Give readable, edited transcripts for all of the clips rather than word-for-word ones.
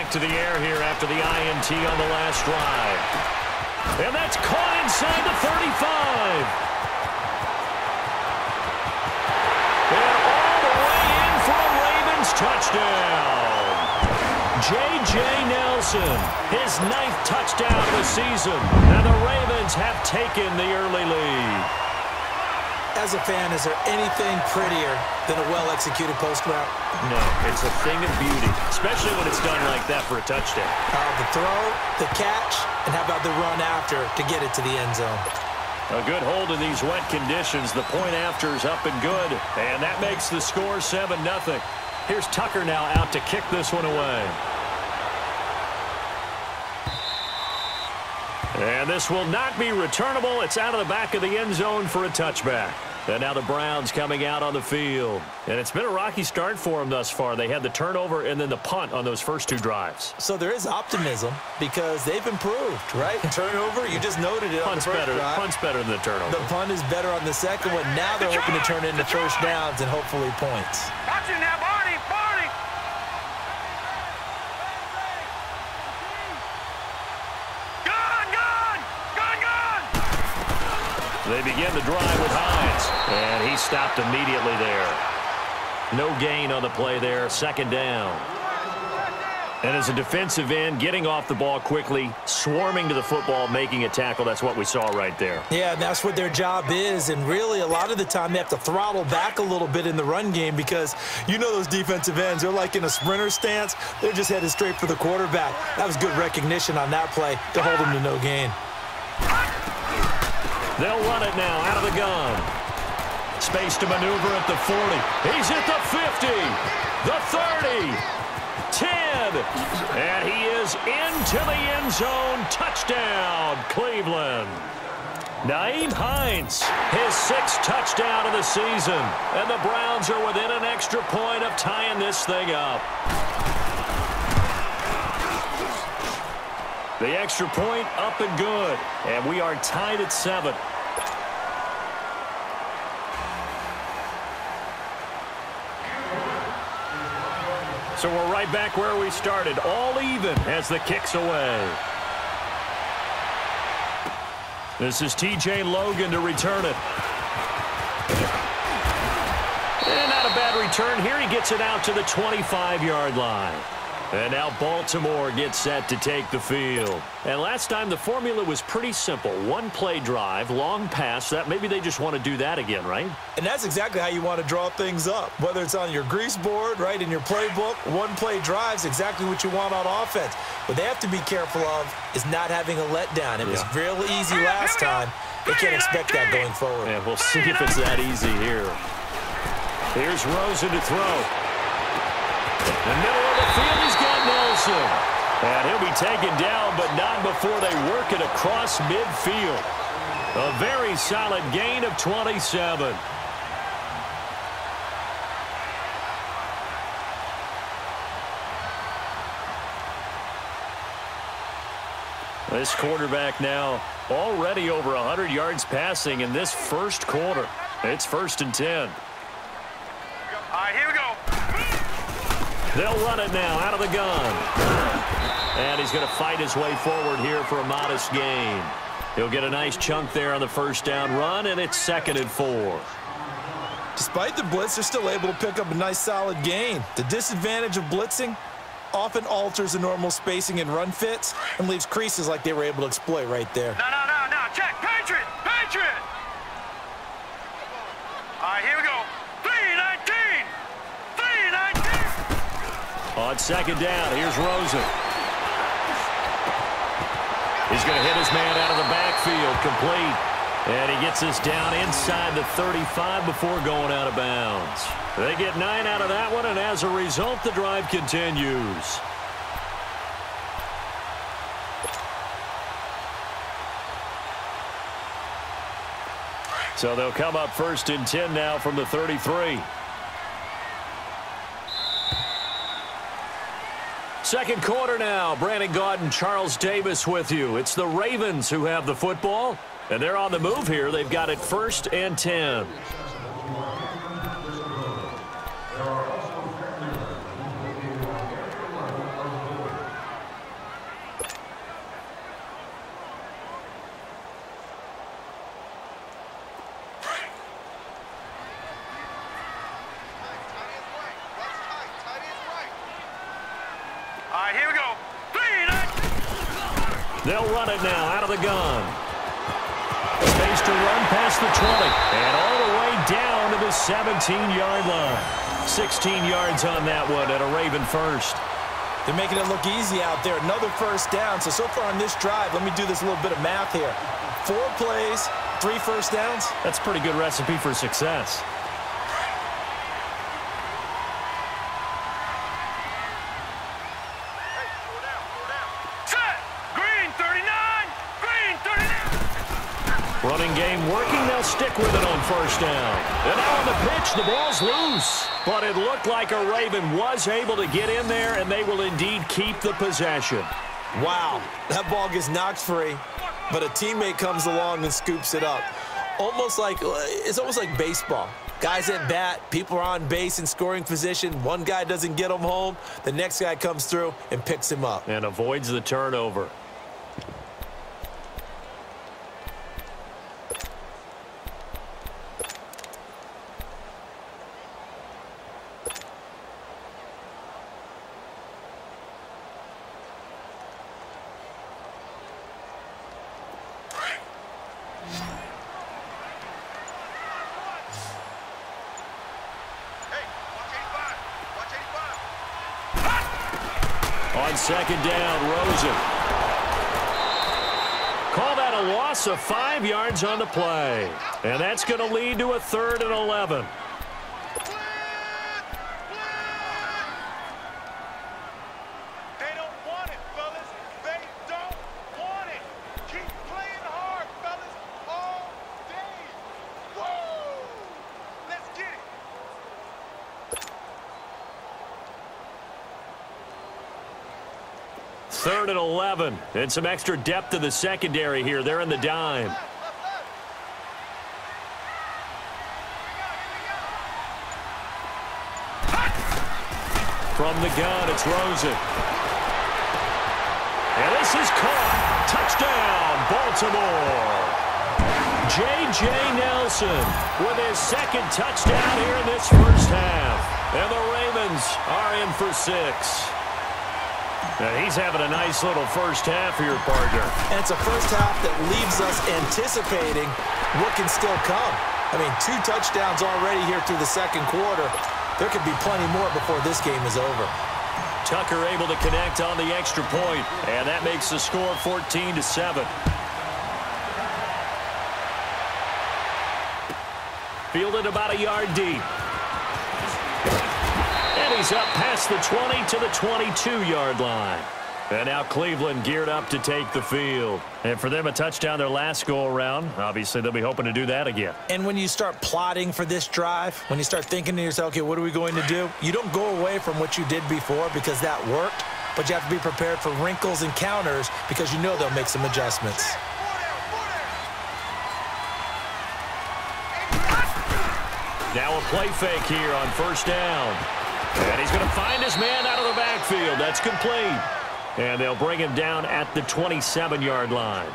back to the air here after the INT on the last drive. And that's caught inside the 35. And all the way in for a Ravens touchdown. J.J. Nelson, his 9th touchdown of the season. And the Ravens have taken the early lead. As a fan, is there anything prettier than a well-executed post route? No, it's a thing of beauty, especially when it's done like that for a touchdown. The throw, the catch, and how about the run after to get it to the end zone? A good hold in these wet conditions. The point after is up and good, and that makes the score 7-0. Here's Tucker now out to kick this one away. And this will not be returnable. It's out of the back of the end zone for a touchback. And now the Browns coming out on the field. And it's been a rocky start for them thus far. They had the turnover and then the punt on those first 2 drives. So there is optimism because they've improved, right? Turnover, you just noted it on the first drive. Punt's better than the turnover. The punt is better on the second one. Now they're hoping to turn it into first downs and hopefully points. Watch it now, Barney! Barney! They begin the drive with Hines, and he stopped immediately there. No gain on the play there, second down. And as a defensive end, getting off the ball quickly, swarming to the football, making a tackle, that's what we saw right there. Yeah, and that's what their job is, and really a lot of the time they have to throttle back a little bit in the run game because you know those defensive ends, they're like in a sprinter stance. They're just headed straight for the quarterback. That was good recognition on that play to hold him to no gain. They'll run it now out of the gun. Space to maneuver at the 40. He's at the 50, the 30, 10, and he is into the end zone. Touchdown, Cleveland. Nyheim Hines, his 6th touchdown of the season, and the Browns are within an extra point of tying this thing up. The extra point up and good, and we are tied at 7. So we're right back where we started, all even as the kick's away. This is T.J. Logan to return it. And not a bad return here. He gets it out to the 25-yard line. And now Baltimore gets set to take the field. And last time the formula was pretty simple. 1-play drive, long pass. That maybe they just want to do that again, right? And that's exactly how you want to draw things up. Whether it's on your grease board, right, in your playbook, 1-play drives exactly what you want on offense. What they have to be careful of is not having a letdown. It was real easy last time. They can't expect that going forward. Yeah, we'll see if it's that easy here. Here's Rosen to throw. In the middle of the field, he's got Nelson. And he'll be taken down, but not before they work it across midfield. A very solid gain of 27. This quarterback now already over 100 yards passing in this first quarter. It's 1st and 10. All right, here we go. They'll run it now out of the gun. And he's going to fight his way forward here for a modest gain. He'll get a nice chunk there on the first down run, and it's 2nd and 4. Despite the blitz, they're still able to pick up a nice solid gain. The disadvantage of blitzing often alters the normal spacing and run fits and leaves creases like they were able to exploit right there. No. Check. Patriot. All right, here we go. 3-19. On second down, here's Rosen. He's going to hit his man out of the backfield, complete. And he gets this down inside the 35 before going out of bounds. They get 9 out of that one, and as a result, the drive continues. So they'll come up 1st and 10 now from the 33. Second quarter now. Brandon Gaudin, Charles Davis with you. It's the Ravens who have the football, and they're on the move here. They've got it 1st and 10. right, here we go. 3, 19. They'll run it now out of the gun. Space to run past the 20. And all the way down to the 17-yard line. 16 yards on that one and a Raven first. They're making it look easy out there. Another first down. So far on this drive, let me do this little bit of math here. 4 plays, 3 first downs. That's a pretty good recipe for success. Running game working. They'll stick with it on first down. And now on the pitch, the ball's loose. But it looked like a Raven was able to get in there, and they will indeed keep the possession. Wow, that ball gets knocked free, but a teammate comes along and scoops it up. It's almost like baseball. Guys at bat, people are on base in scoring position. One guy doesn't get him home. The next guy comes through and picks him up. And avoids the turnover. On second down, Rosen. Call that a loss of 5 yards on the play. And that's going to lead to a 3rd and 11. They don't want it, fellas. They don't want it. Keep playing hard, fellas, all day. Woo! Let's get it. Third and 11. And some extra depth to the secondary here. They're in the dime. From the gun, it's Rosen. And this is caught. Touchdown, Baltimore. J.J. Nelson with his second touchdown here in this first half. And the Ravens are in for 6. Now he's having a nice little first half here, partner. And it's a first half that leaves us anticipating what can still come. I mean, 2 touchdowns already here through the second quarter. There could be plenty more before this game is over. Tucker able to connect on the extra point, and that makes the score 14-7. Fielded about a yard deep. And he's up past the 20 to the 22-yard line. And now Cleveland geared up to take the field. And for them, a touchdown their last go-around. Obviously, they'll be hoping to do that again. And when you start plotting for this drive, when you start thinking to yourself, okay, what are we going to do? You don't go away from what you did before because that worked, but you have to be prepared for wrinkles and counters because you know they'll make some adjustments. Now a play fake here on first down. And he's going to find his man out of the backfield. That's complete. And they'll bring him down at the 27-yard line.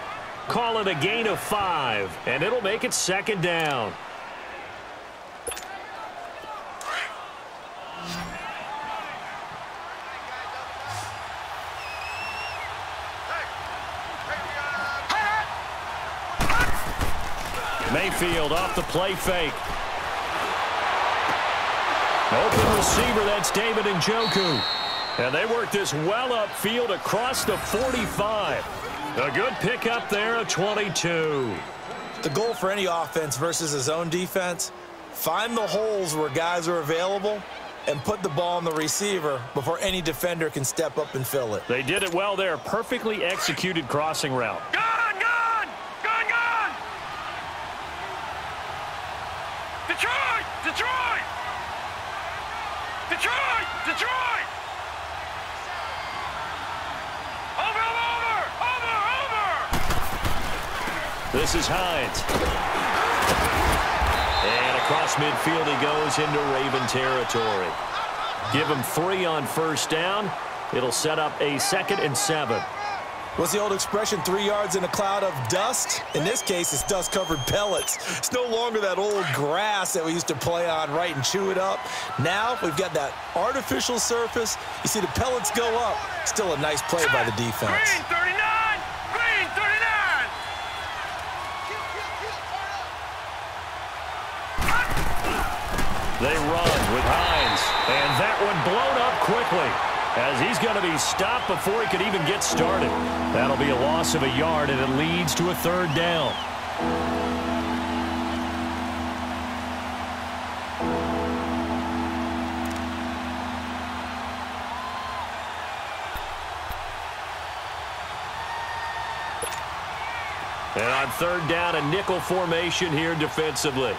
Call it a gain of 5, and it'll make it second down. Mayfield off the play fake. Open receiver, that's David Njoku. And they work this well upfield across the 45. A good pickup there, a 22. The goal for any offense versus his own defense, find the holes where guys are available and put the ball on the receiver before any defender can step up and fill it. They did it well there. Perfectly executed crossing route. Gun, gun! Gun, gun! Detroit! Detroit! Detroit! Detroit! Over, over! Over, over! This is Hines. And across midfield he goes into Raven territory. Give him 3 on first down. It'll set up a 2nd and 7. What's the old expression, 3 yards in a cloud of dust? In this case, it's dust-covered pellets. It's no longer that old grass that we used to play on, right, and chew it up. Now we've got that artificial surface. You see the pellets go up. Still a nice play by the defense. Green 39! Green 39! They run with Hines, and that one blown up quickly, as he's going to be stopped before he could even get started. That'll be a loss of a yard, and it leads to a 3rd down. And on 3rd down, a nickel formation here defensively.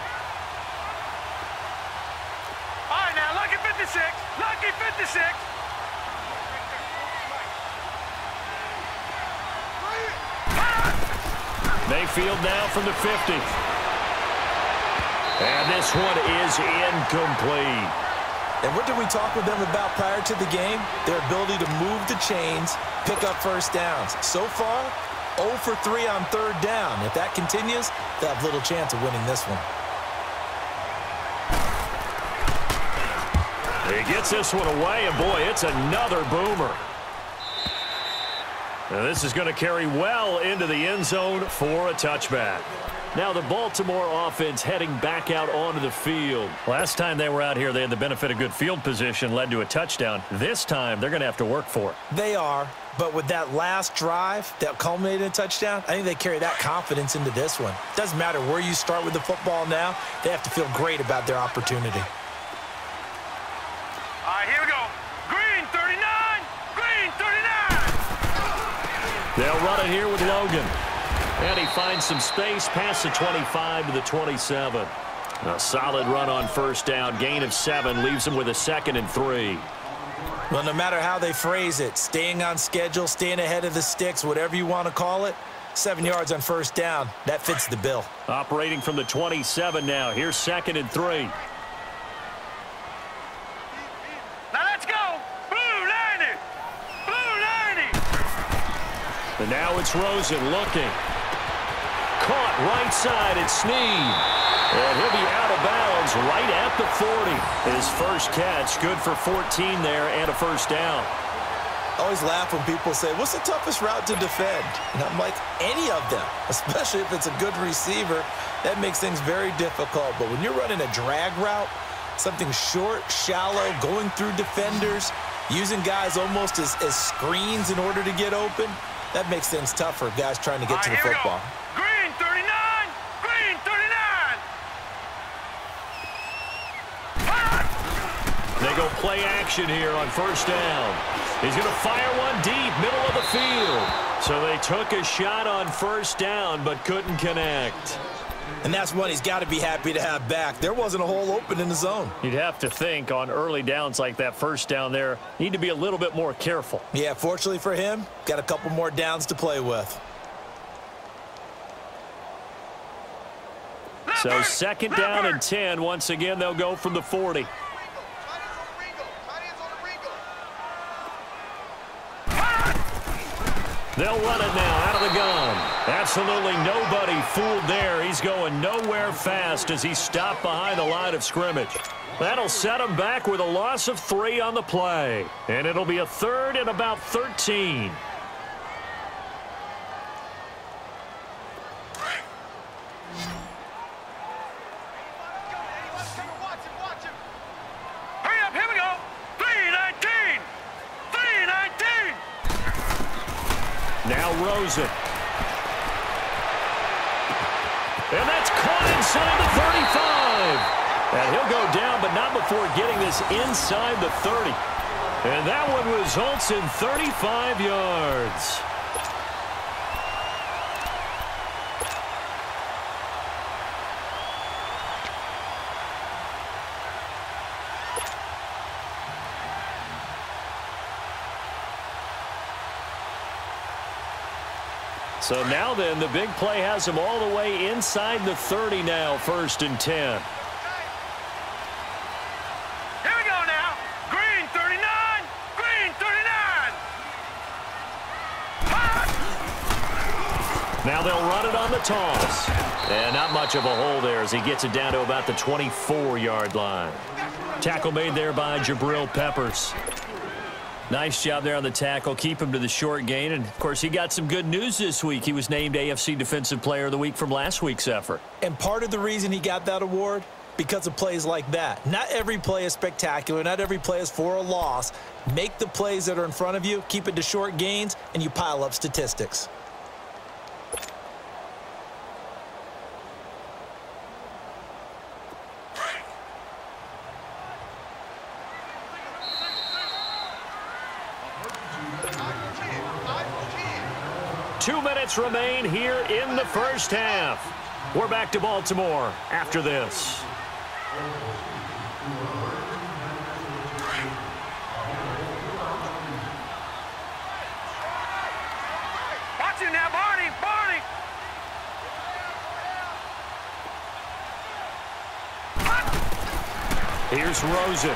All right, now, lucky 56. Lucky 56. Mayfield now from the 50. And this one is incomplete. And what did we talk with them about prior to the game? Their ability to move the chains, pick up first downs. So far, 0 for 3 on 3rd down. If that continues, they'll have little chance of winning this one. He gets this one away, and boy, it's another boomer. Now this is going to carry well into the end zone for a touchback. Now the Baltimore offense heading back out onto the field. Last time they were out here, they had the benefit of good field position, led to a touchdown. This time, they're going to have to work for it. They are, but with that last drive that culminated in a touchdown, I think they carry that confidence into this one. Doesn't matter where you start with the football now, they have to feel great about their opportunity. All right, here we go. Green 39! Green 39! They'll run it here with Logan. And he finds some space past the 25 to the 27. A solid run on 1st down. Gain of 7 leaves him with a 2nd and 3. Well, no matter how they phrase it, staying on schedule, staying ahead of the sticks, whatever you want to call it, 7 yards on 1st down, that fits the bill. Operating from the 27 now. Here's 2nd and 3. Now let's go! Blue 90! Blue 90! And now it's Rosen looking. Caught right side, it's Snead. And he'll be out of bounds right at the 40. His first catch, good for 14 there and a 1st down. I always laugh when people say, what's the toughest route to defend? And I'm like, any of them, especially if it's a good receiver. That makes things very difficult. But when you're running a drag route, something short, shallow, going through defenders, using guys almost as screens in order to get open, that makes things tough for guys trying to get to the football. Green 39! Green 39! They go play action here on 1st down. He's going to fire one deep, middle of the field. So they took a shot on 1st down, but couldn't connect. And that's one he's got to be happy to have back. There wasn't a hole open in the zone. You'd have to think on early downs like that 1st down there, need to be a little bit more careful. Yeah, fortunately for him, got a couple more downs to play with. So 2nd down and 10. Once again, they'll go from the 40. They'll run it now out of the gun. Absolutely nobody fooled there. He's going nowhere fast as he's stopped behind the line of scrimmage. That'll set him back with a loss of 3 on the play. And it'll be a 3rd and about 13. Hurry up, here we go! 319! 319! Now Rosen. And that's caught inside the 35. And he'll go down, but not before getting this inside the 30. And that one results in 35 yards. So now then, the big play has him all the way inside the 30 now, 1st and 10. Here we go now. Green 39! Green 39! Now they'll run it on the toss. And not much of a hole there as he gets it down to about the 24-yard line. Tackle made there by Jabril Peppers. Nice job there on the tackle. Keep him to the short gain. And, of course, he got some good news this week. He was named AFC Defensive Player of the Week from last week's effort. And part of the reason he got that award, because of plays like that. Not every play is spectacular. Not every play is for a loss. Make the plays that are in front of you, keep it to short gains, and you pile up statistics. Two minutes remain here in the first half. We're back to Baltimore after this. Watch it now, Barney! Barney! Here's Rosen.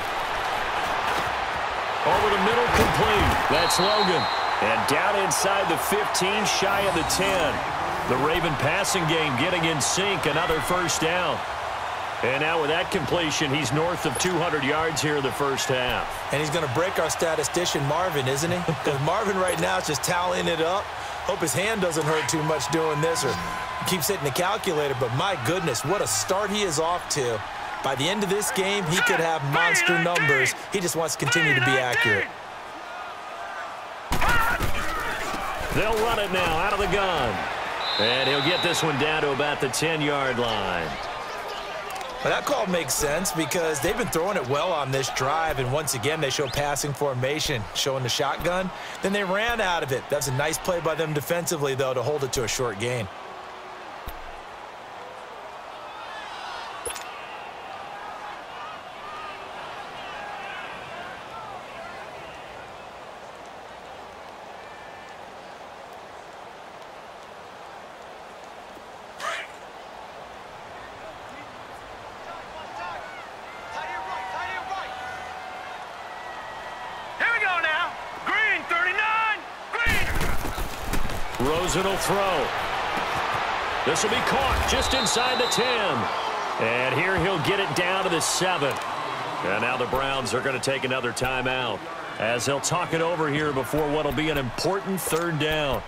Over the middle, complete. That's Logan. And down inside the 15, shy of the 10. The Raven passing game getting in sync. Another first down. And now with that completion, he's north of 200 yards here in the first half. And he's going to break our statistician, Marvin, isn't he? Because Marvin right now is just tallying it up. Hope his hand doesn't hurt too much doing this or keeps hitting the calculator. But my goodness, what a start he is off to. By the end of this game, he could have monster numbers. He just wants to continue to be accurate. They'll run it now out of the gun. And he'll get this one down to about the 10-yard line. Well, that call makes sense because they've been throwing it well on this drive, and once again, they show passing formation, showing the shotgun. Then they ran out of it. That's a nice play by them defensively, though, to hold it to a short gain. Rosen will throw. This will be caught just inside the 10. And here he'll get it down to the 7. And now the Browns are going to take another timeout as they'll talk it over here before what will be an important third down.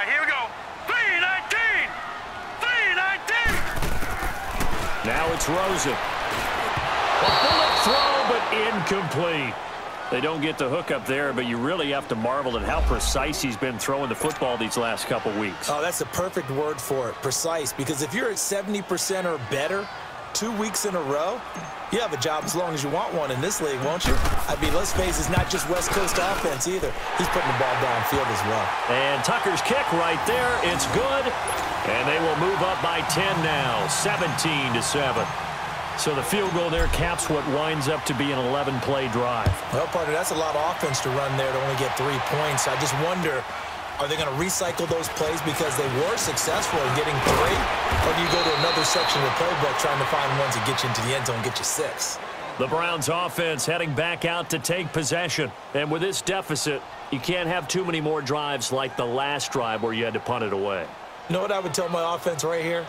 Here we go. 319! 319! Now it's Rosen. A bullet throw, but incomplete. They don't get the hook up there, but you really have to marvel at how precise he's been throwing the football these last couple weeks. Oh, that's the perfect word for it, precise. Because if you're at 70% or better 2 weeks in a row, you have a job as long as you want one in this league, won't you? I mean, let's face it, it's not just West Coast offense either. He's putting the ball downfield as well. And Tucker's kick right there. It's good. And they will move up by 10 now, 17-7. So the field goal there caps what winds up to be an 11-play drive. Well, partner, that's a lot of offense to run there to only get 3 points. I just wonder, are they going to recycle those plays because they were successful in getting 3? Or do you go to another section of the playbook trying to find ones that get you into the end zone and get you 6? The Browns offense heading back out to take possession. And with this deficit, you can't have too many more drives like the last drive where you had to punt it away. You know what I would tell my offense right here?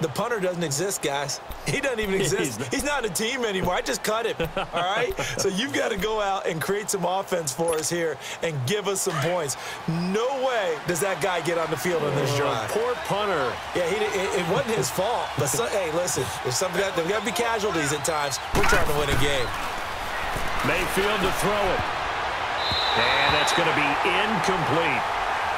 The punter doesn't exist, guys. He doesn't even exist. He's not a team anymore. I just cut him, all right? So you've got to go out and create some offense for us here and give us some points. No way does that guy get on the field on this drive. Poor punter. Yeah, it wasn't his fault. But, hey, listen, there's got to be casualties at times. We're trying to win a game. Mayfield to throw it. And that's going to be incomplete.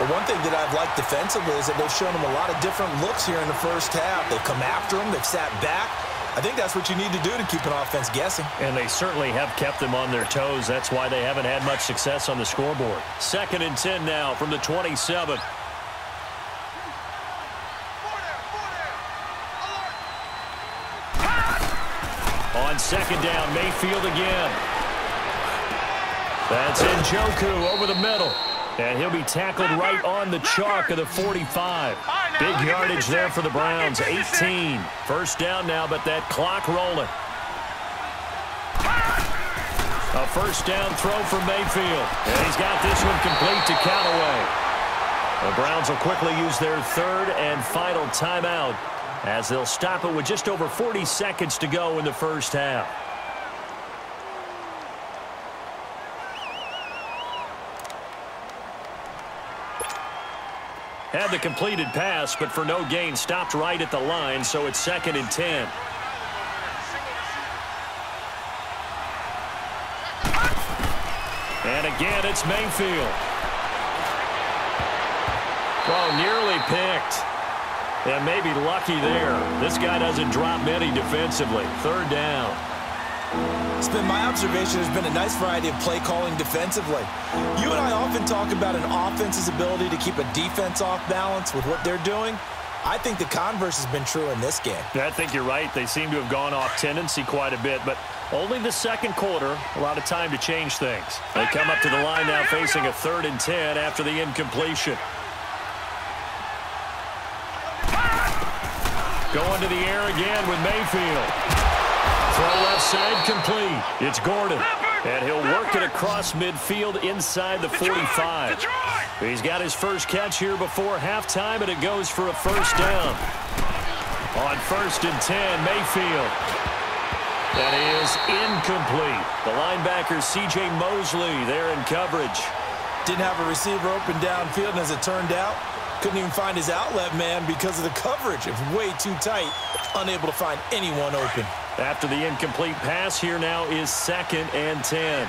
But one thing that I've liked defensively is that they've shown them a lot of different looks here in the first half. They've come after them. They've sat back. I think that's what you need to do to keep an offense guessing. And they certainly have kept them on their toes. That's why they haven't had much success on the scoreboard. 2nd and 10 now from the 27. On 2nd down, Mayfield again. That's Njoku over the middle. And he'll be tackled right on the chalk of the 45. Big yardage there for the Browns, 18. First down now, but that clock rolling. A first down throw for Mayfield. And he's got this one complete to Callaway. The Browns will quickly use their third and final timeout as they'll stop it with just over 40 seconds to go in the first half. Had the completed pass, but for no gain, stopped right at the line, so it's 2nd and 10. And again, it's Mayfield. Oh, nearly picked. And maybe lucky there. This guy doesn't drop many defensively. 3rd down. It's been my observation there's been a nice variety of play calling defensively. You and I often talk about an offense's ability to keep a defense off balance with what they're doing. I think the converse has been true in this game. I think you're right. They seem to have gone off tendency quite a bit, but only the second quarter, a lot of time to change things. They come up to the line now facing a 3rd and 10 after the incompletion. Going to the air again with Mayfield. Throw left side complete. It's Gordon. And he'll work it across midfield inside the 45. He's got his first catch here before halftime, and it goes for a first down. On 1st and 10, Mayfield. That is incomplete. The linebacker, C.J. Mosley, there in coverage. Didn't have a receiver open downfield, and as it turned out, couldn't even find his outlet man because of the coverage. It was way too tight, unable to find anyone open. After the incomplete pass, here now is 2nd and 10.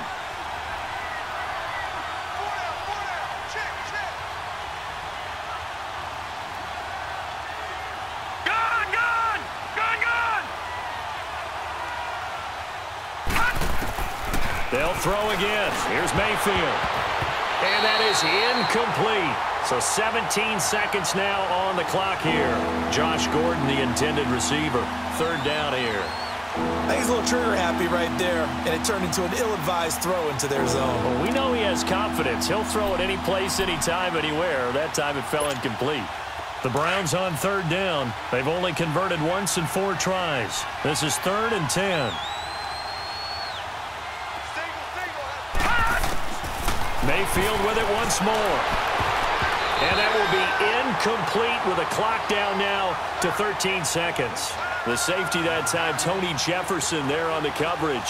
They'll throw again. Here's Mayfield. And that is incomplete. So 17 seconds now on the clock here. Josh Gordon, the intended receiver. 3rd down here. I think he's a little trigger happy right there, and it turned into an ill-advised throw into their zone. Well, we know he has confidence. He'll throw it any place, anytime, anywhere. That time it fell incomplete. The Browns on 3rd down. They've only converted once in 4 tries. This is 3rd and 10. Mayfield with it once more. And that will be incomplete with a clock down now to 13 seconds. The safety that time, Tony Jefferson, there on the coverage.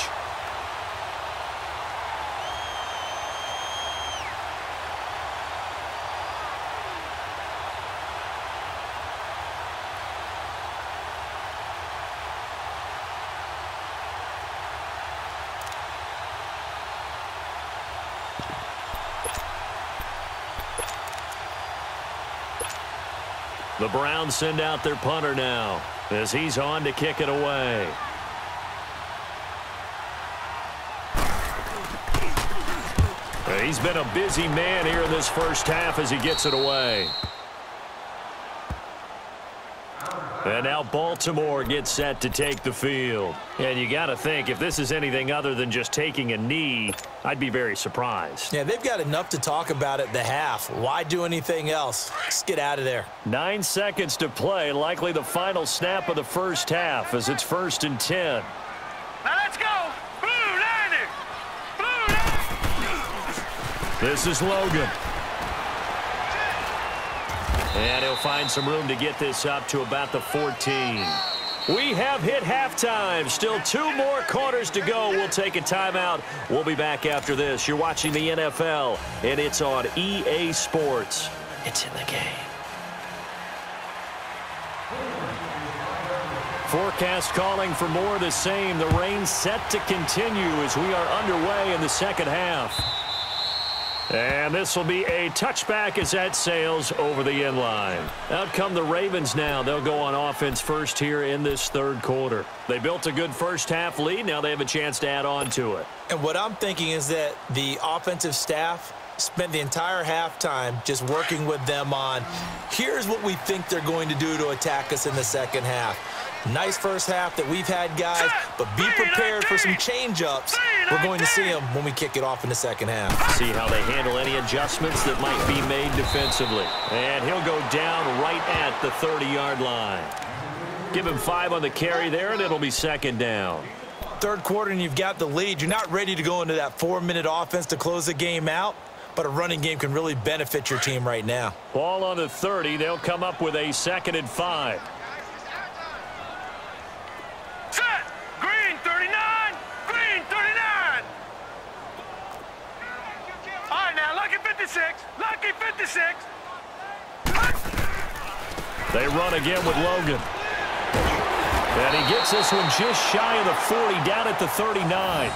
The Browns send out their punter now as he's on to kick it away. He's been a busy man here in this first half as he gets it away. And now Baltimore gets set to take the field. And you got to think, if this is anything other than just taking a knee, I'd be very surprised. Yeah, they've got enough to talk about at the half. Why do anything else? Let's get out of there. 9 seconds to play, likely the final snap of the first half as it's 1st and 10. Now let's go. Blue Niner. Blue Niner. This is Logan. And he'll find some room to get this up to about the 14. We have hit halftime. Still 2 more quarters to go. We'll take a timeout. We'll be back after this. You're watching the NFL, and it's on EA Sports. It's in the game. Forecast calling for more of the same. The rain set to continue as we are underway in the second half. And this will be a touchback as that sails over the end line. Out come the Ravens now. They'll go on offense first here in this 3rd quarter. They built a good first half lead. Now they have a chance to add on to it. And what I'm thinking is that the offensive staff spent the entire halftime just working with them on, here's what we think they're going to do to attack us in the second half. Nice first half that we've had, guys, but be prepared for some change-ups We're going to see them when we kick it off in the second half. See how they handle any adjustments that might be made defensively. And he'll go down right at the 30-yard line. Give him 5 on the carry there, and it'll be second down. Third quarter, and you've got the lead. You're not ready to go into that 4-minute offense to close the game out, but a running game can really benefit your team right now. Ball on the 30. They'll come up with a 2nd and 5. Set! Green 39! Green 39! All right, now, lucky 56. Lucky 56. They run again with Logan. And he gets this one just shy of the 40, down at the 39.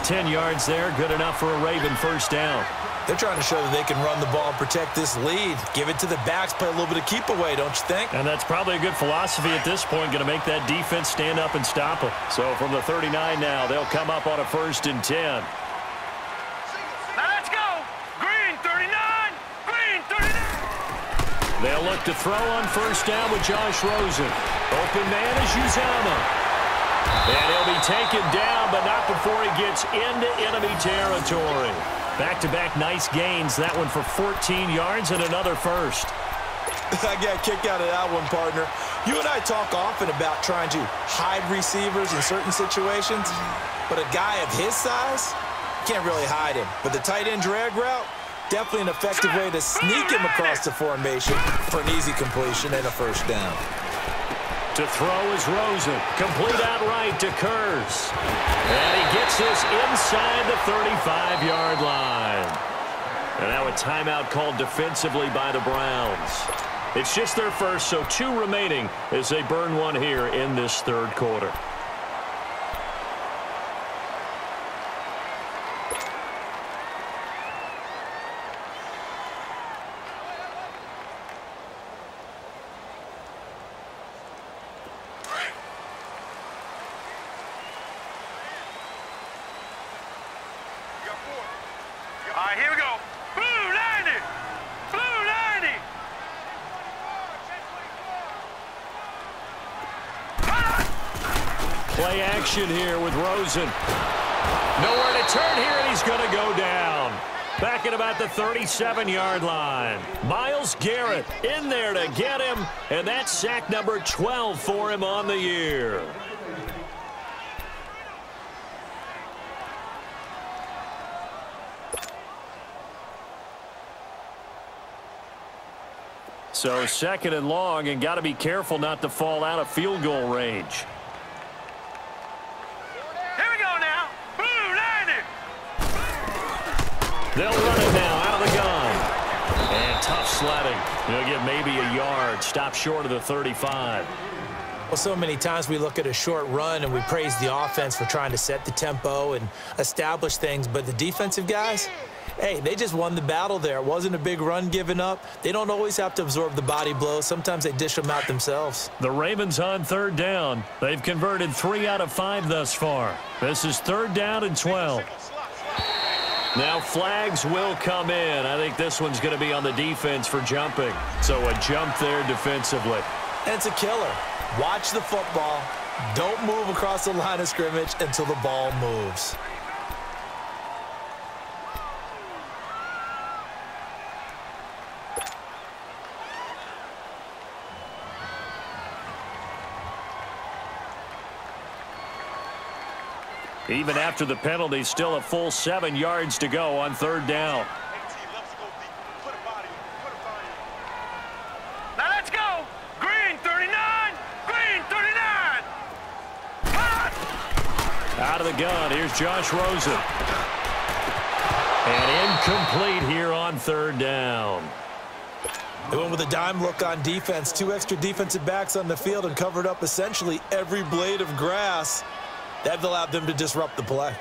10 yards there, good enough for a Raven first down. They're trying to show that they can run the ball and protect this lead. Give it to the backs, play a little bit of keep away, don't you think? And that's probably a good philosophy at this point, going to make that defense stand up and stop them. So from the 39 now, they'll come up on a 1st and 10. Now let's go! Green 39! Green 39! They'll look to throw on 1st down with Josh Rosen. Open man is Uzama. And he'll be taken down, but not before he gets into enemy territory. Back-to-back nice gains. That one for 14 yards and another first. I got a kick out of that one, partner. You and I talk often about trying to hide receivers in certain situations, but a guy of his size can't really hide him. But the tight end drag route, definitely an effective way to sneak him across the formation for an easy completion and a first down. To throw is Rosen. Complete outright to Kurz. And he gets this inside the 35-yard line. And now a timeout called defensively by the Browns. It's just their first, so 2 remaining as they burn one here in this third quarter. All right, here we go. Blue 90! Blue 90! Play action here with Rosen. Nowhere to turn here, and he's going to go down. Back at about the 37-yard line. Myles Garrett in there to get him, and that's sack number 12 for him on the year. So 2nd and long, and got to be careful not to fall out of field goal range. Here we go now. Blue 90! They'll run it now out of the gun. And tough sledding. He'll get maybe a yard. Stop short of the 35. Well, so many times we look at a short run and we praise the offense for trying to set the tempo and establish things, but the defensive guys, hey, they just won the battle there. It wasn't a big run given up. They don't always have to absorb the body blows. Sometimes they dish them out themselves. The Ravens on 3rd down. They've converted 3 out of 5 thus far. This is 3rd down and 12. Now flags will come in. I think this one's going to be on the defense for jumping. So a jump there defensively. And it's a killer. Watch the football. Don't move across the line of scrimmage until the ball moves. Even after the penalty, still a full 7 yards to go on 3rd down. Now let's go. Green 39! Green 39! Out of the gun, here's Josh Rosen. And incomplete here on 3rd down. They went with a dime look on defense. 2 extra defensive backs on the field and covered up essentially every blade of grass. That allowed them to disrupt the play.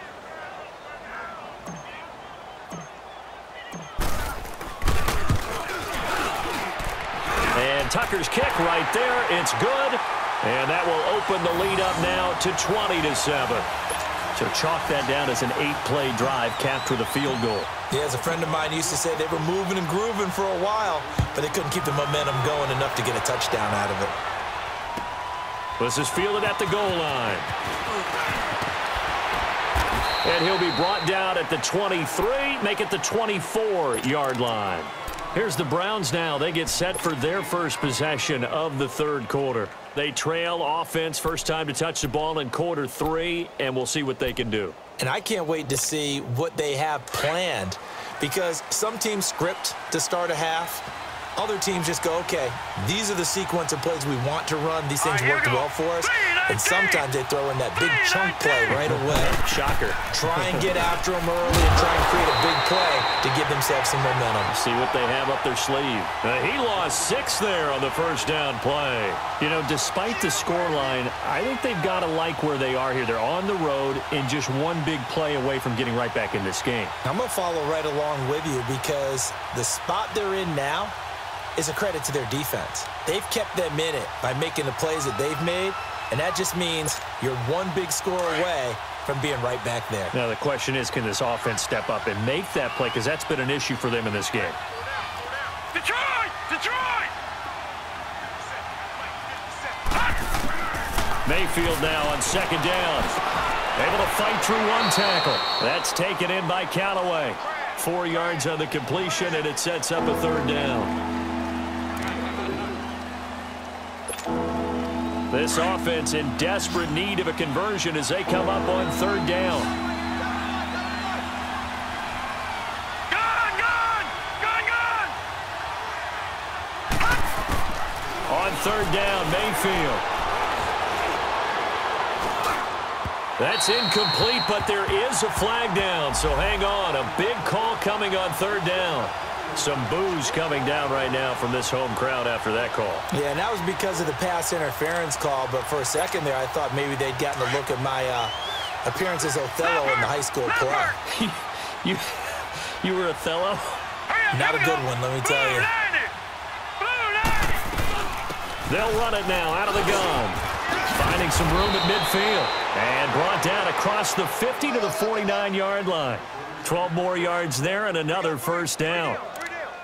And Tucker's kick right there. It's good. And that will open the lead up now to 20-7. So chalk that down as an 8-play drive, capped with a field goal. Yeah, as a friend of mine used to say, they were moving and grooving for a while, but they couldn't keep the momentum going enough to get a touchdown out of it. This is fielded at the goal line. And he'll be brought down at the 23, make it the 24-yard line. Here's the Browns now. They get set for their first possession of the third quarter. They trail offense, first time to touch the ball in quarter 3, and we'll see what they can do. And I can't wait to see what they have planned, because some teams script to start a half. Other teams just go, okay, these are the sequence of plays we want to run. These things worked well for us. And sometimes they throw in that big chunk play right away. Shocker. Try and get after them early and try and create a big play to give themselves some momentum. See what they have up their sleeve. He lost 6 there on the first down play. You know, despite the scoreline, I think they've got to like where they are here. They're on the road and just one big play away from getting right back in this game. I'm going to follow right along with you, because the spot they're in now is a credit to their defense. They've kept them in it by making the plays that they've made, and that just means you're one big score away from being right back there. Now the question is, can this offense step up and make that play, because that's been an issue for them in this game. Detroit! Detroit! Mayfield now on second down. Able to fight through one tackle. That's taken in by Callaway. 4 yards on the completion, and it sets up a third down. This offense in desperate need of a conversion as they come up on third down. On third down, Mayfield. That's incomplete, but there is a flag down, so hang on. A big call coming on third down. Some boos coming down right now from this home crowd after that call. Yeah, and that was because of the pass interference call, but for a second there, I thought maybe they'd gotten a look at my appearance as Othello in the high school play. You were Othello? Not a good one, let me tell you. They'll run it now out of the gun. Finding some room at midfield. And brought down across the 50 to the 49-yard line. 12 more yards there and another first down.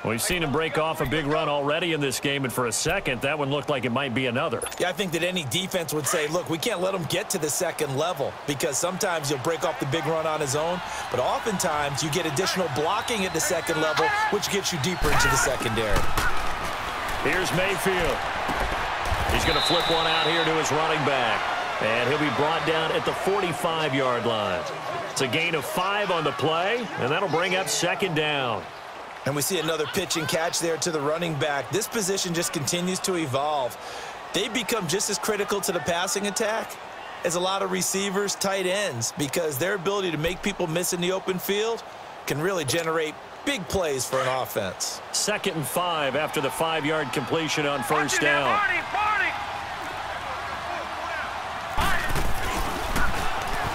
We've seen him break off a big run already in this game, and for a second, that one looked like it might be another. Yeah, I think that any defense would say, look, we can't let him get to the second level, because sometimes you'll break off the big run on his own, but oftentimes you get additional blocking at the second level, which gets you deeper into the secondary. Here's Mayfield. He's going to flip one out here to his running back, and he'll be brought down at the 45-yard line. It's a gain of 5 on the play, and that'll bring up second down. And we see another pitch and catch there to the running back. This position just continues to evolve. They become just as critical to the passing attack as a lot of receivers, tight ends, because their ability to make people miss in the open field can really generate big plays for an offense. 2nd and 5 after the 5-yard completion on first down.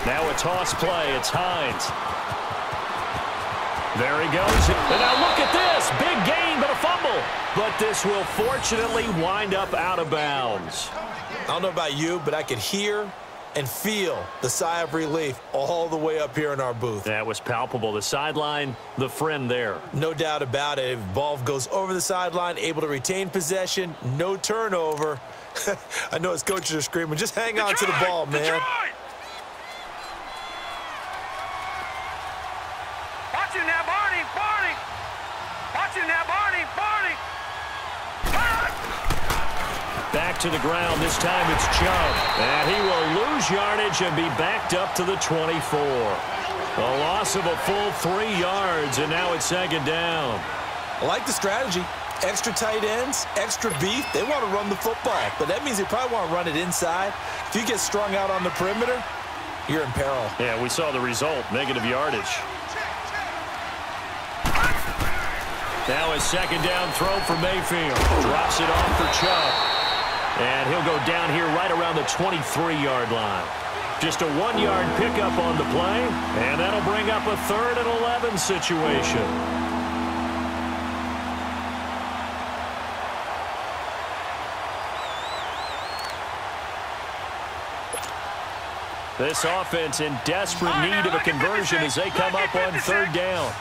Now a toss play. It's Hines. There he goes. And now look at this. Big gain, but a fumble. But this will fortunately wind up out of bounds. I don't know about you, but I could hear and feel the sigh of relief all the way up here in our booth. That was palpable. The sideline, the friend there. No doubt about it. If ball goes over the sideline, able to retain possession, no turnover. I know his coaches are screaming, just hang on to the ball, man. Detroit! Watching that, Barney! Watching that, Barney! Back to the ground. This time it's Chubb. And he will lose yardage and be backed up to the 24. A loss of a full 3 yards, and now it's second down. I like the strategy. Extra tight ends, extra beef. They want to run the football, but that means they probably want to run it inside. If you get strung out on the perimeter, you're in peril. Yeah, we saw the result, negative yardage. Now a second down throw for Mayfield. Drops it off for Chubb. And he'll go down here right around the 23-yard line. Just a 1-yard pickup on the play, and that'll bring up a 3rd and 11 situation. This offense in desperate need of a conversion as they come up on third down.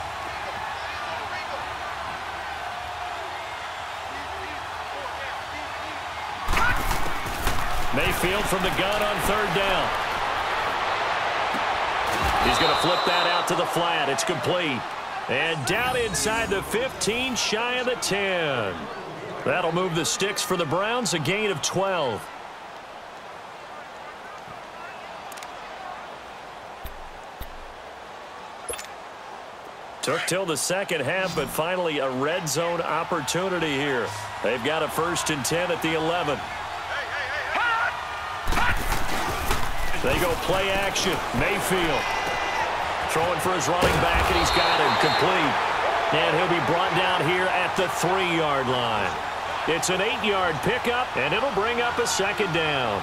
Mayfield from the gun on third down. He's going to flip that out to the flat. It's complete. And down inside the 15, shy of the 10. That'll move the sticks for the Browns, a gain of 12. Took till the second half, but finally a red zone opportunity here. They've got a 1st and 10 at the 11. They go play action. Mayfield throwing for his running back, and he's got him complete. And he'll be brought down here at the 3-yard line. It's an 8-yard pickup, and it'll bring up a 2nd down.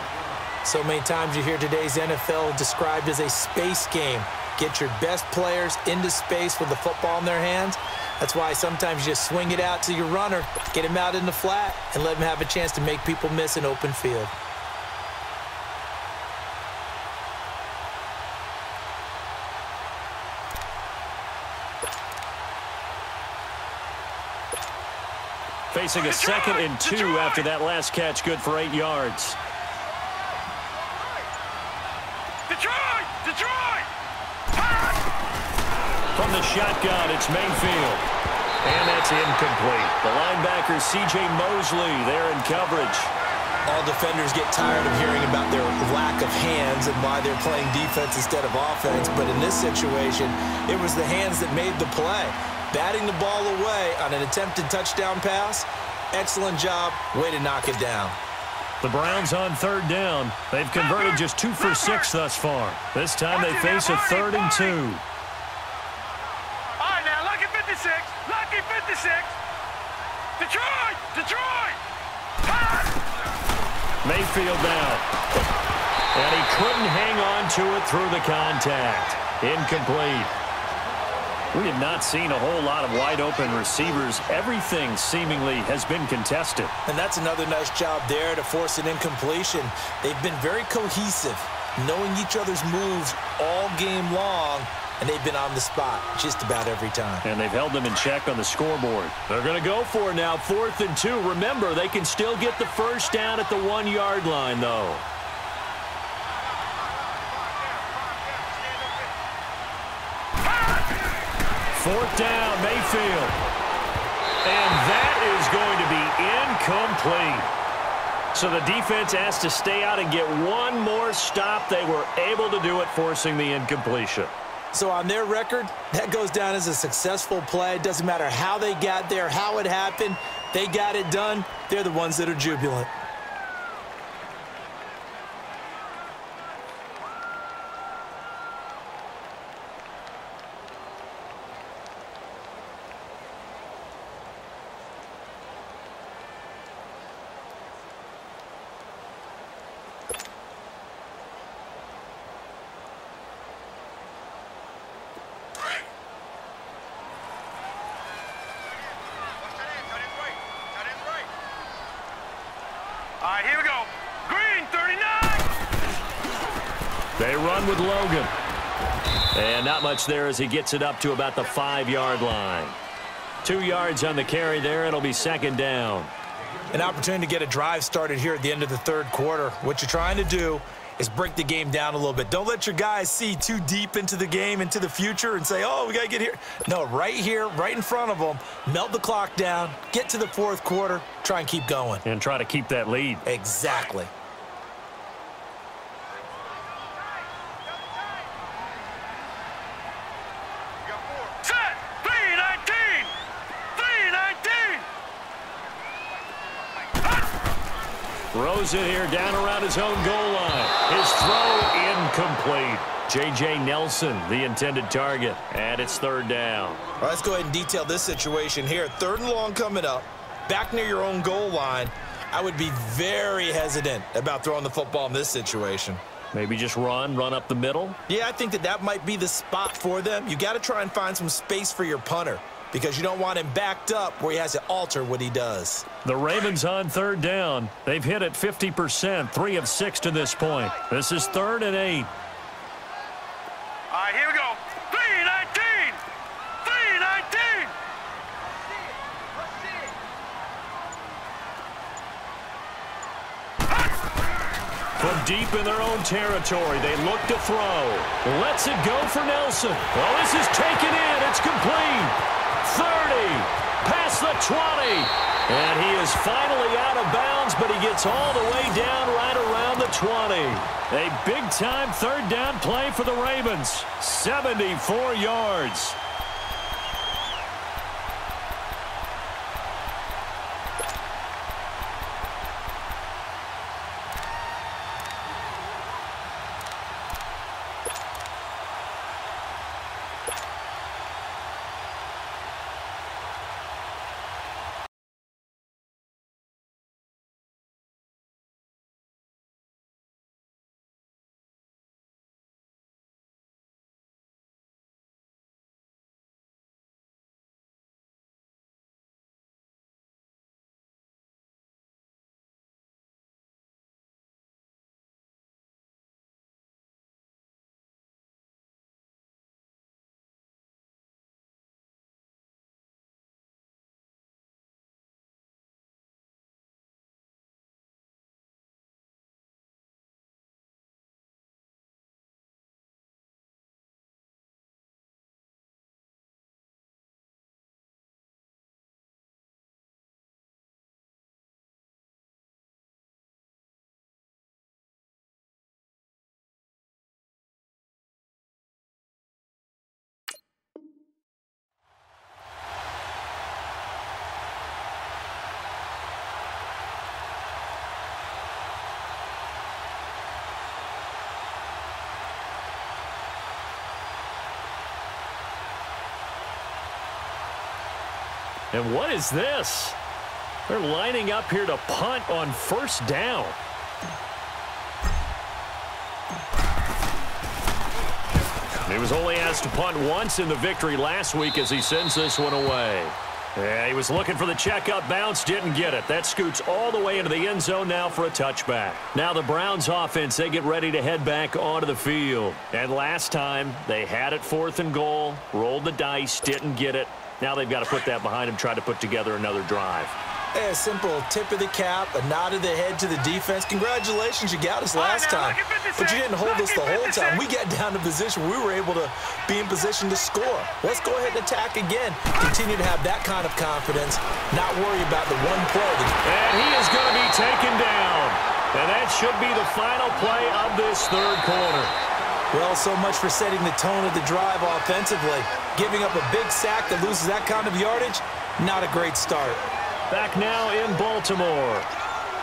So many times you hear today's NFL described as a space game. Get your best players into space with the football in their hands. That's why sometimes you just swing it out to your runner, get him out in the flat, and let him have a chance to make people miss an open field. Facing a 2nd and 2 after that last catch, good for 8 yards. From the shotgun, it's Mayfield. And that's incomplete. The linebacker, C.J. Mosley, there in coverage. All defenders get tired of hearing about their lack of hands and why they're playing defense instead of offense. But in this situation, it was the hands that made the play. Batting the ball away on an attempted touchdown pass. Excellent job. Way to knock it down. The Browns on 3rd down. They've converted just 2 for 6 thus far. This time they face a 3rd and 2. All right, now, lucky 56. Lucky 56. Detroit! Detroit! Mayfield down. And he couldn't hang on to it through the contact. Incomplete. We have not seen a whole lot of wide-open receivers. Everything seemingly has been contested. And that's another nice job there to force an incompletion. They've been very cohesive, knowing each other's moves all game long, and they've been on the spot just about every time. And they've held them in check on the scoreboard. They're going to go for it now, 4th and 2. Remember, they can still get the 1st down at the 1-yard line, though. Fourth down, Mayfield. And that is going to be incomplete. So the defense has to stay out and get one more stop. They were able to do it, forcing the incompletion. So on their record, that goes down as a successful play. It doesn't matter how they got there, how it happened. They got it done. They're the ones that are jubilant. All right, here we go. Green, 39. They run with Logan. And not much there as he gets it up to about the 5-yard line. 2 yards on the carry there. It'll be 2nd down. An opportunity to get a drive started here at the end of the 3rd quarter. What you're trying to do is break the game down a little bit. Don't let your guys see too deep into the game, into the future, and say, oh, we got to get here. No, right here, right in front of them, melt the clock down, get to the 4th quarter, try and keep going. And try to keep that lead. Exactly. Set, 319. 319. Throws it here down around his own goal line. His throw incomplete. J.J. Nelson, the intended target. And it's 3rd down. All right, let's go ahead and detail this situation here. 3rd and long coming up. Back near your own goal line. I would be very hesitant about throwing the football in this situation. Maybe just run up the middle? Yeah, I think that might be the spot for them. You got to try and find some space for your punter because you don't want him backed up where he has to alter what he does. The Ravens on 3rd down. They've hit it 50%, 3 of 6 to this point. This is 3rd and 8. All right, here we go. 319. 319. From deep in their own territory, they look to throw. Lets it go for Nelson. Well, this is taken in. It's complete. 30. Past the 20. And he is finally out of bounds, but he gets all the way down right around the 20. A big-time third down play for the Ravens. 74 yards. And what is this? They're lining up here to punt on first down. He was only asked to punt once in the victory last week as he sends this one away. Yeah, he was looking for the checkup bounce, didn't get it. That scoots all the way into the end zone now for a touchback. Now the Browns offense, they get ready to head back onto the field. And last time, they had it 4th and goal, rolled the dice, didn't get it. Now they've got to put that behind them, try to put together another drive. A simple tip of the cap, a nod of the head to the defense. Congratulations, you got us last time. But you didn't hold us the whole time. We got down to position. We were able to be in position to score. Let's go ahead and attack again. Continue to have that kind of confidence, not worry about the one play. And he is going to be taken down. And that should be the final play of this third quarter. Well, so much for setting the tone of the drive offensively. Giving up a big sack that loses that kind of yardage, not a great start. Back now in Baltimore.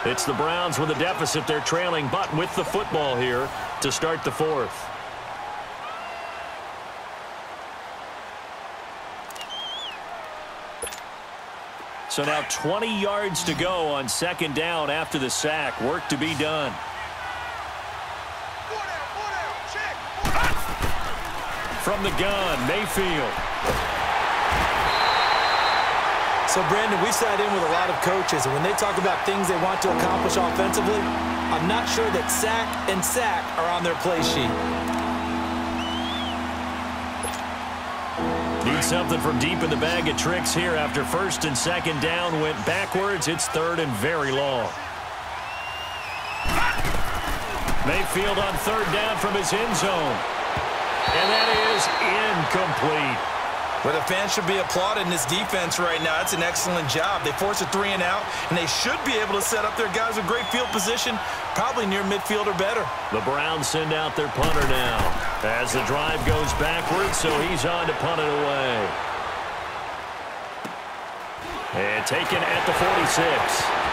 It's the Browns with a deficit. They're trailing, but with the football here to start the fourth. So now 20 yards to go on second down after the sack. Work to be done. From the gun, Mayfield. So, Brandon, we sat in with a lot of coaches, and when they talk about things they want to accomplish offensively, I'm not sure that sack and sack are on their play sheet. Need something from deep in the bag of tricks here after first and second down went backwards. It's third and very long. Mayfield on third down from his end zone. And that is incomplete. Well, the fans should be applauding this defense right now. That's an excellent job. They force a 3-and-out, and they should be able to set up their guys with great field position, probably near midfield or better. The Browns send out their punter now as the drive goes backwards, so he's on to punt it away. And taken at the 46.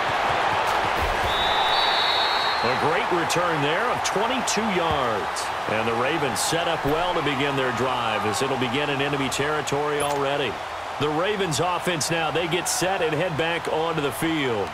A great return there of 22 yards. And the Ravens set up well to begin their drive as it'll begin in enemy territory already. The Ravens offense now, they get set and head back onto the field.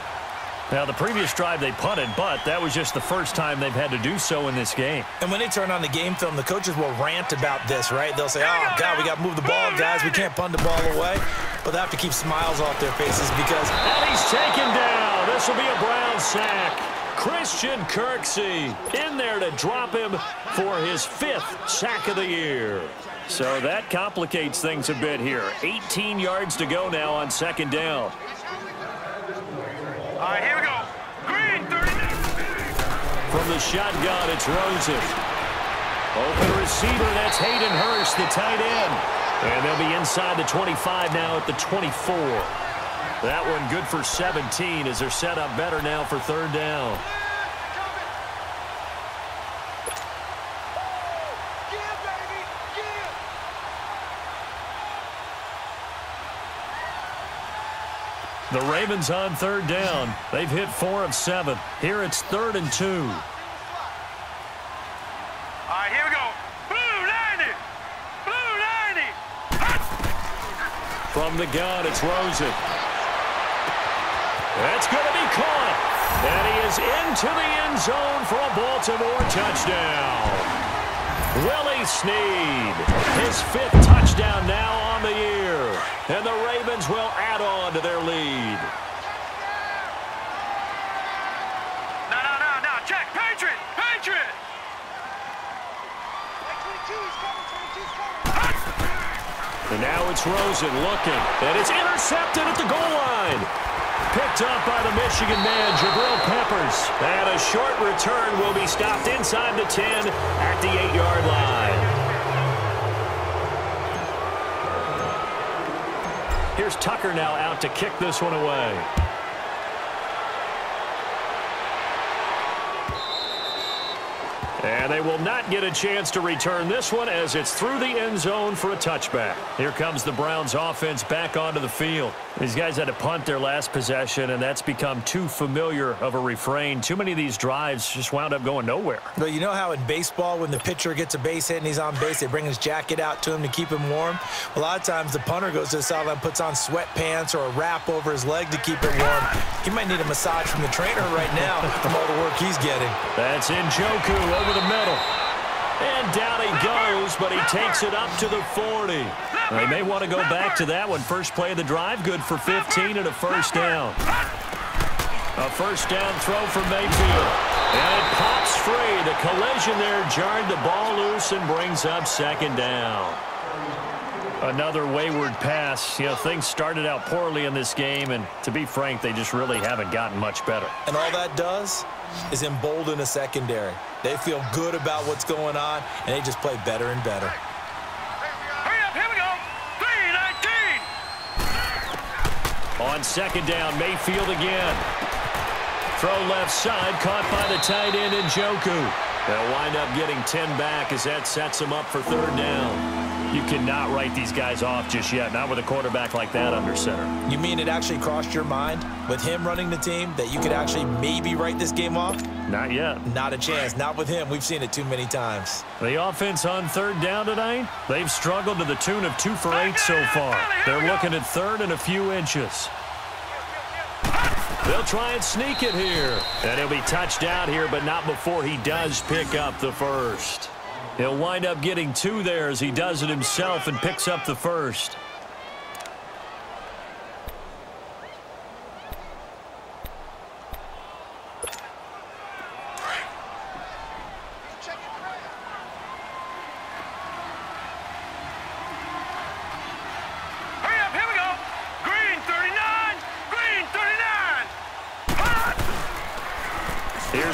Now, the previous drive they punted, but that was just the first time they've had to do so in this game. And when they turn on the game film, the coaches will rant about this, right? They'll say, oh, God, we got to move the ball, guys. We can't punt the ball away. But they have to keep smiles off their faces because... And he's taken down. This will be a Browns sack. Christian Kirksey in there to drop him for his 5th sack of the year. So that complicates things a bit here. 18 yards to go now on second down. All right, here we go. Green, 30. From the shotgun, it's Rosen. Open receiver, that's Hayden Hurst, the tight end. And they'll be inside the 25 now at the 24. That one good for 17 as they're set up better now for third down. The Ravens on third down. They've hit 4 of 7. Here it's 3rd and 2. All right, here we go. Blue 90. Blue 90. From the gun, it's Rosen. That's going to be caught. And he is into the end zone for a Baltimore touchdown. Willie Snead, his 5th touchdown now on the year. And the Ravens will add on to their lead. No. Check. Patriot. And now it's Rosen looking. And it's intercepted at the goal line. Picked up by the Michigan man, Jabril Peppers. And a short return will be stopped inside the 10 at the 8-yard line. Here's Tucker now out to kick this one away. And they will not get a chance to return this one as it's through the end zone for a touchback. Here comes the Browns offense back onto the field. These guys had to punt their last possession, and that's become too familiar of a refrain. Too many of these drives just wound up going nowhere. Well, you know how in baseball when the pitcher gets a base hit and he's on base, they bring his jacket out to him to keep him warm? A lot of times the punter goes to the sideline, puts on sweatpants or a wrap over his leg to keep it warm. He might need a massage from the trainer right now from all the work he's getting. That's Njoku over the middle. And down he goes, but he takes it up to the 40. They may want to go back to that one. First play of the drive, good for 15 and a first down. A first down throw for Mayfield. And it pops free. The collision there jarred the ball loose and brings up second down. Another wayward pass. You know, things started out poorly in this game, and to be frank, they just really haven't gotten much better. And all that does is embolden a secondary. They feel good about what's going on, and they just play better and better. Hurry up, here we go. 3-19. On second down, Mayfield again. Throw left side, caught by the tight end Njoku. They'll wind up getting 10 back as that sets them up for third down. You cannot write these guys off just yet, not with a quarterback like that under center. You mean it actually crossed your mind with him running the team that you could actually maybe write this game off? Not yet. Not a chance. Not with him. We've seen it too many times. The offense on third down tonight, they've struggled to the tune of 2 for 8 so far. They're looking at third and a few inches. They'll try and sneak it here. And he'll be touched out here, but not before he does pick up the first. He'll wind up getting 2 there as he does it himself and picks up the first.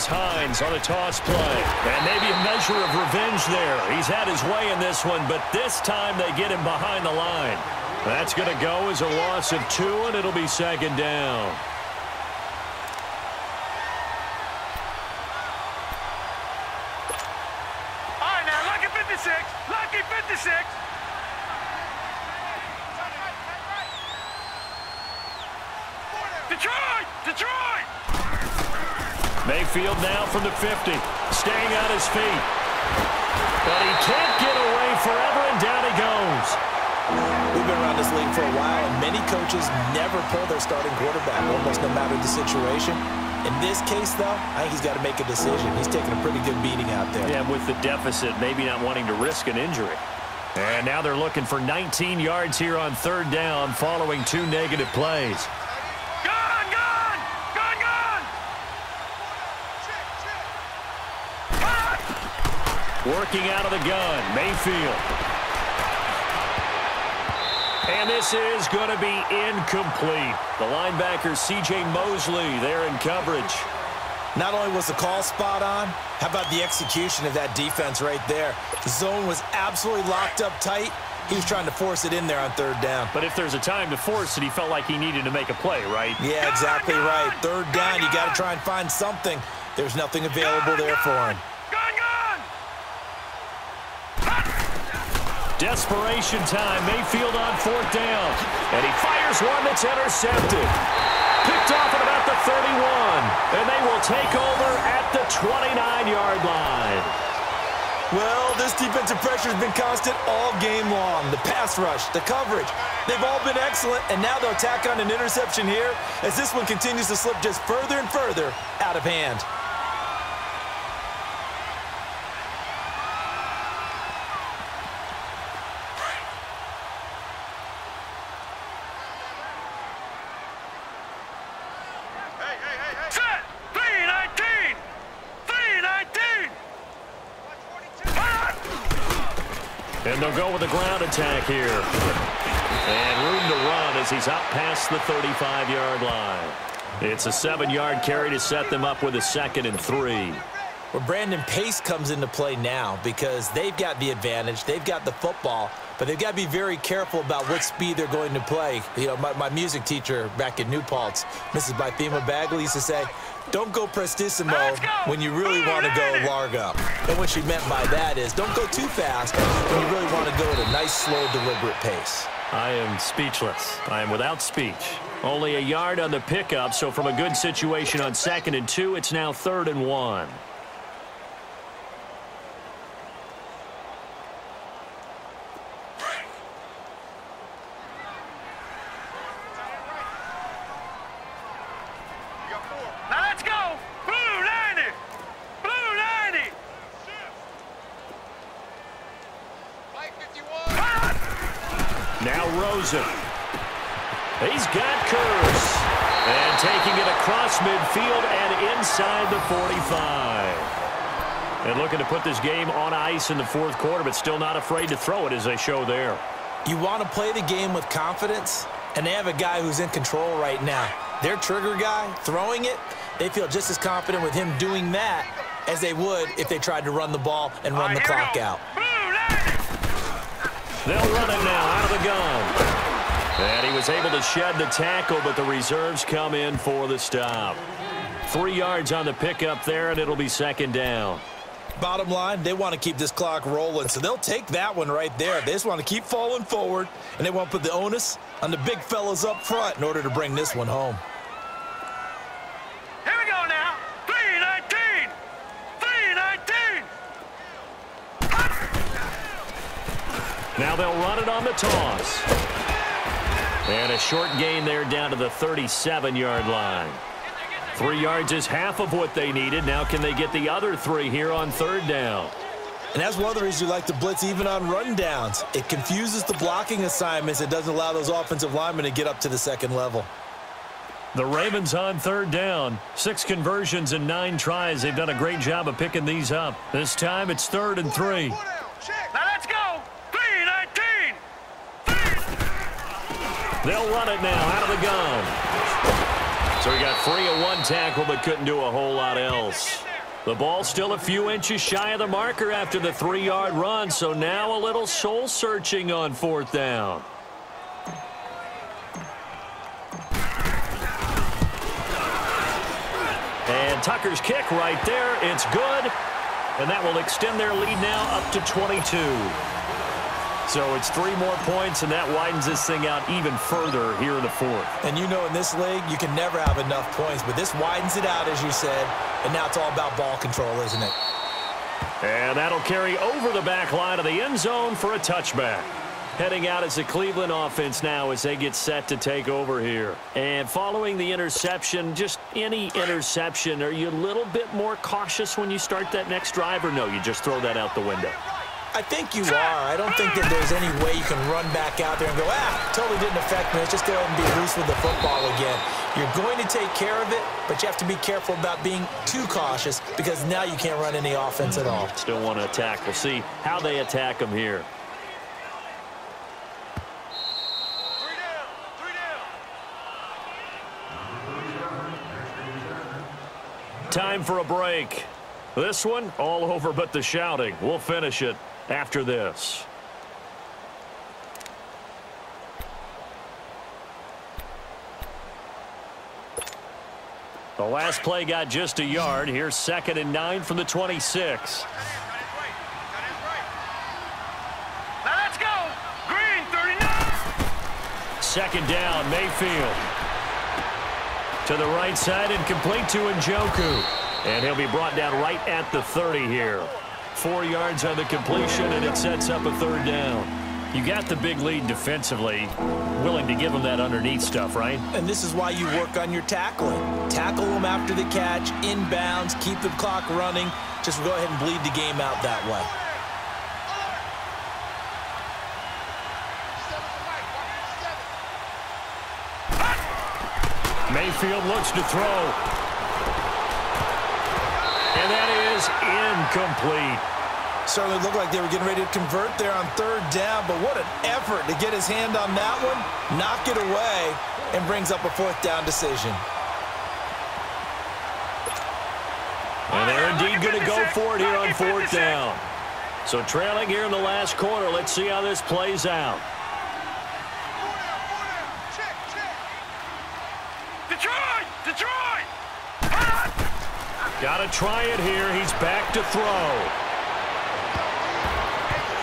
Hines on a toss play, and maybe a measure of revenge there. He's had his way in this one, but this time they get him behind the line. That's going to go as a loss of 2, and it'll be second down. All right, now, lucky 56. Lucky 56. Detroit! Mayfield now from the 50, staying on his feet. But he can't get away forever, and down he goes. We've been around this league for a while, and many coaches never pull their starting quarterback, almost no matter the situation. In this case, though, I think he's got to make a decision. He's taking a pretty good beating out there. Yeah, with the deficit, maybe not wanting to risk an injury. And now they're looking for 19 yards here on third down following 2 negative plays. Working out of the gun, Mayfield. And this is going to be incomplete. The linebacker, C.J. Mosley, there in coverage. Not only was the call spot on, how about the execution of that defense right there? The zone was absolutely locked up tight. He was trying to force it in there on third down. But if there's a time to force it, he felt like he needed to make a play, right? Yeah, exactly right. Third down, you got to try and find something. There's nothing available there for him. Desperation time. Mayfield on fourth down. And he fires one that's intercepted. Picked off at about the 31. And they will take over at the 29-yard line. Well, this defensive pressure has been constant all game long. The pass rush, the coverage, they've all been excellent. And now they'll tack on an interception here as this one continues to slip just further and further out of hand. And they'll go with a ground attack here. And room to run as he's out past the 35-yard line. It's a 7-yard carry to set them up with a 2nd and 3. Well, Brandon, pace comes into play now because they've got the advantage. They've got the football, but they've got to be very careful about what speed they're going to play. You know, my music teacher back in New Paltz, Mrs. Bythema Bagley, used to say, don't go prestissimo when you really want to go largo. And what she meant by that is don't go too fast when you really want to go at a nice, slow, deliberate pace. I am speechless. I am without speech. Only a yard on the pickup, so from a good situation on 2nd and 2, it's now 3rd and 1. Now Rosen. He's got Kurz. And taking it across midfield and inside the 45. And looking to put this game on ice in the 4th quarter, but still not afraid to throw it as they show there. You want to play the game with confidence, and they have a guy who's in control right now. Their trigger guy, throwing it, they feel just as confident with him doing that as they would if they tried to run the ball and run the clock out. They'll run it now out of the gun. And he was able to shed the tackle, but the reserves come in for the stop. 3 yards on the pickup there, and it'll be 2nd down. Bottom line, they want to keep this clock rolling, so they'll take that one right there. They just want to keep falling forward, and they want to put the onus on the big fellas up front in order to bring this one home. Here we go now. 3-19. 3-19. Now they'll run it on the toss. And a short gain there down to the 37-yard line. 3 yards is half of what they needed. Now can they get the other 3 here on 3rd down? And that's one of the reasons you like to blitz even on rundowns. It confuses the blocking assignments. It doesn't allow those offensive linemen to get up to the 2nd level. The Ravens on 3rd down. 6 conversions and 9 tries. They've done a great job of picking these up. This time it's 3rd and 3. Now let's go. 3-19. They'll run it now out of the gun. So he got free of one tackle but couldn't do a whole lot else. The ball still a few inches shy of the marker after the 3-yard run, so now a little soul-searching on 4th down. And Tucker's kick right there. It's good. And that will extend their lead now up to 22. So it's 3 more points, and that widens this thing out even further here in the 4th. And you know in this league, you can never have enough points, but this widens it out, as you said, and now it's all about ball control, isn't it? And that'll carry over the back line of the end zone for a touchback. Heading out as the Cleveland offense now as they get set to take over here. And following the interception, just any interception, are you a little bit more cautious when you start that next drive, or no, you just throw that out the window? I think you are. I don't think that there's any way you can run back out there and go, totally didn't affect me. Let's just go ahead and be loose with the football again. You're going to take care of it, but you have to be careful about being too cautious because now you can't run any offense at all. Still want to attack. We'll see how they attack them here. Time for a break. This one, all over but the shouting. We'll finish it after this. The last play got just a yard. Here's 2nd and 9 from the 26. Now let's go. Green, 39. 2nd down, Mayfield. To the right side and complete to Njoku. And he'll be brought down right at the 30 here. 4 yards on the completion, and it sets up a 3rd down. You got the big lead defensively. Willing to give them that underneath stuff, right? And this is why you work on your tackling. Tackle them after the catch, inbounds, keep the clock running. Just go ahead and bleed the game out that way. Mayfield looks to throw. And that is incomplete. Certainly looked like they were getting ready to convert there on 3rd down, but what an effort to get his hand on that one, knock it away, and brings up a 4th down decision. And they're indeed going to go for it here on 4th down. So trailing here in the last quarter. Let's see how this plays out. Detroit! Got to try it here. He's back to throw.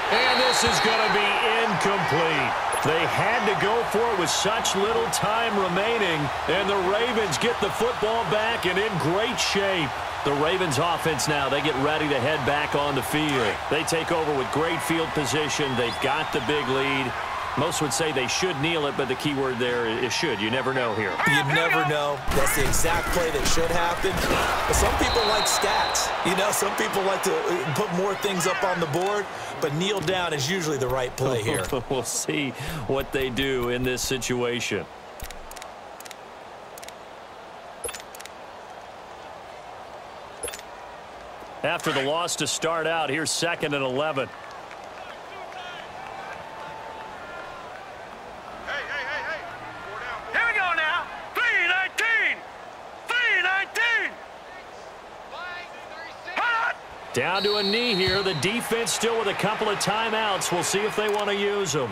And this is going to be incomplete. They had to go for it with such little time remaining, and the Ravens get the football back and in great shape. The Ravens offense now, they get ready to head back on the field. They take over with great field position. They've got the big lead. Most would say they should kneel it, but the key word there is should. You never know here. You never know. That's the exact play that should happen. But some people like stats. You know, some people like to put more things up on the board, but kneel down is usually the right play here. We'll see what they do in this situation. After the loss to start out, here's 2nd and 11. Here we go now. 3-19. 3-19. Down to a knee here. The defense still with a couple of timeouts. We'll see if they want to use them.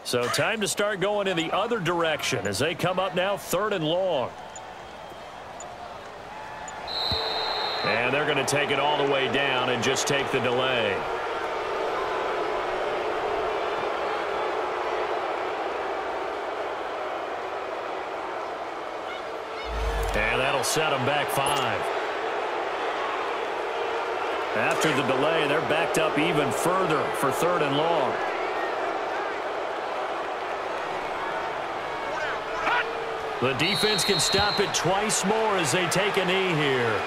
So time to start going in the other direction as they come up now 3rd and long. And they're going to take it all the way down and just take the delay. And that'll set them back 5. After the delay, they're backed up even further for 3rd and long. The defense can stop it twice more as they take a knee here.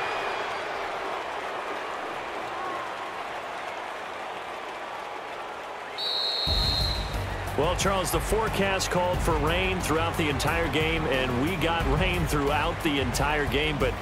Well, Charles, the forecast called for rain throughout the entire game, and we got rain throughout the entire game. But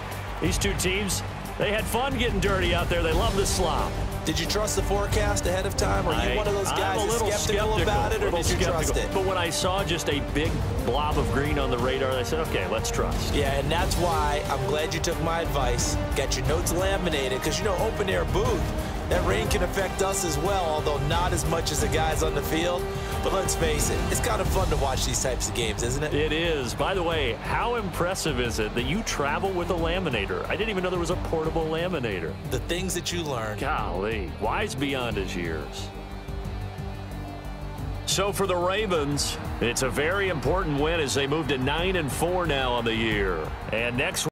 these two teams, they had fun getting dirty out there. They love the slop. Did you trust the forecast ahead of time? Or are you one of those guys that's skeptical about it, or did you trust it? But when I saw just a big blob of green on the radar, I said, okay, let's trust. Yeah, and that's why I'm glad you took my advice. Got your notes laminated, because, you know, open-air booth, that rain can affect us as well, although not as much as the guys on the field. But let's face it, it's kind of fun to watch these types of games, isn't it? It is. By the way, how impressive is it that you travel with a laminator? I didn't even know there was a portable laminator. The things that you learn. Golly, wise beyond his years. So for the Ravens, it's a very important win as they move to 9-4 now on the year. And next